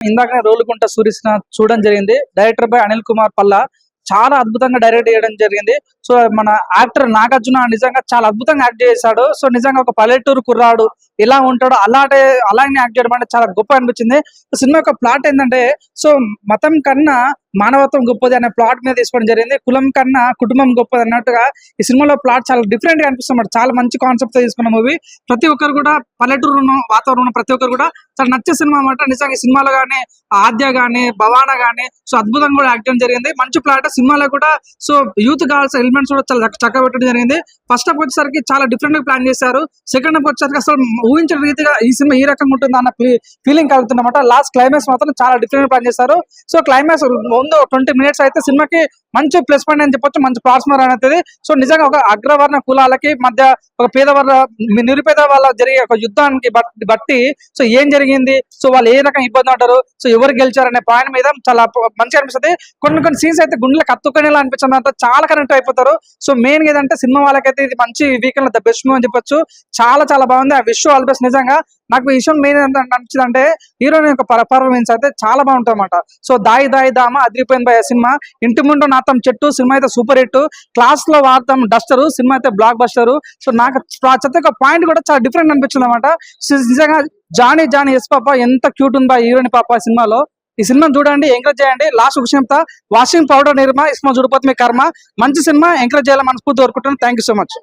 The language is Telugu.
ఇందాకనే రోలుకుంట సూర్యసిన చూడడం జరిగింది. Director by Anil Kumar Palla. చాలా అద్భుతంగా డైరెక్ట్ చేయడం జరిగింది. సో మన యాక్టర్ నాగార్జున నిజంగా చాలా అద్భుతంగా యాక్ట్ చేశాడు. సో నిజంగా ఒక పల్లెటూరు కుర్రాడు ఎలా ఉంటాడో అలానే యాక్ట్ చేయడం అంటే చాలా గొప్ప అనిపించింది. సినిమా యొక్క ప్లాట్ ఏంటంటే, సో మతం కన్నా మానవత్వం గొప్పది అనే ప్లాట్ మీద తీసుకోవడం జరిగింది. కులం కన్నా కుటుంబం గొప్పది అన్నట్టుగా ఈ సినిమాలో ప్లాట్ చాలా డిఫరెంట్ గా అనిపిస్తుంది. చాలా మంచి కాన్సెప్ట్ తో తీసుకున్న మూవీ. ప్రతి ఒక్కరు కూడా పల్లెటూరు వాతావరణం ప్రతి ఒక్కరు కూడా చాలా నచ్చే సినిమా అన్నమాట. నిజంగా ఈ సినిమాలో గానీ ఆద్య గానీ భవానా గానీ సో అద్భుతంగా కూడా యాక్ట్ చేయడం జరిగింది. మంచి ప్లాట్. సినిమాలో కూడా సో యూత్ కావాల్సిన ఎలిమెంట్స్ కూడా చాలా చక్కగా పెట్టడం జరిగింది. ఫస్ట్ హాఫ్ వచ్చేసరికి చాలా డిఫరెంట్ గా ప్లాన్ చేశారు. సెకండ్ హాఫ్ వచ్చేసరికి అసలు ఊహించిన రీతిగా ఈ సినిమా ఈ రకంగా ఉంటుంది అన్న ఫీలింగ్ కలుగుతుందన్నమాట. లాస్ట్ క్లైమాక్స్ మాత్రం చాలా డిఫరెంట్ గా ప్లాన్ చేశారు. సో క్లైమాక్స్ ముందు 20 minutes అయితే సినిమాకి మంచి ప్లస్ పాయింట్ అని చెప్పొచ్చు. మంచి ప్లాట్ఫామ్ అనేది. సో నిజంగా ఒక అగ్రవర్ణ కులాలకి మధ్య ఒక పేదవర్ణ నిరుపేద వాళ్ళ జరిగే ఒక యుద్ధానికి బట్టి సో ఏం జరిగింది, సో వాళ్ళు ఏ రకం ఇబ్బంది పడ్డారు, సో ఎవరు గెలిచారు అనే పాయింట్ మీద చాలా మంచిగా అనిపిస్తుంది. కొన్ని సీన్స్ అయితే గుండెలు కత్తుకునేలా అనిపించింది. అంతా చాలా కనెక్ట్ అయిపోతారు. సో మెయిన్ ఏదంటే సినిమా వాళ్ళకైతే ఇది మంచి వీకెండ్ లో ద బెస్ట్ మూవీ అని చెప్పొచ్చు. చాలా బాగుంది. ఆ విష్ ఆల్ బెస్ట్. నిజంగా నాకు ఈ విషయం మెయిన్ ఎంత అనిపించింది అంటే హీరోయిన్ యొక్క పర్ఫార్మెన్స్ అయితే చాలా బాగుంటుంది అన్నమాట. సో దాయి దామ అదిరిపోయింది బై సినిమా. ఇంటి ముందు నాతం చెట్టు సినిమా అయితే సూపర్ హిట్. క్లాస్ లో వాడతాం డస్టర్ సినిమా అయితే బ్లాక్ బస్టర్. సో నాకు ప్రతి ఒక్క పాయింట్ కూడా చాలా డిఫరెంట్ అనిపించింది అనమాట. నిజంగా జానీ ఎస్ పాప ఎంత క్యూట్ ఉందా హీరోయిన్ పాప సినిమాలో. ఈ సినిమా చూడండి, ఎంకరేజ్ చేయండి. లాస్ట్ విషయం వాషింగ్ పౌడర్ నిర్మా ఇస్మా జుడిపోతే మీ కర్మ. మంచి సినిమా ఎంకరేజ్ చేయాలని మనస్ఫూర్తి కోరుకుంటున్నాను. Thank you so much.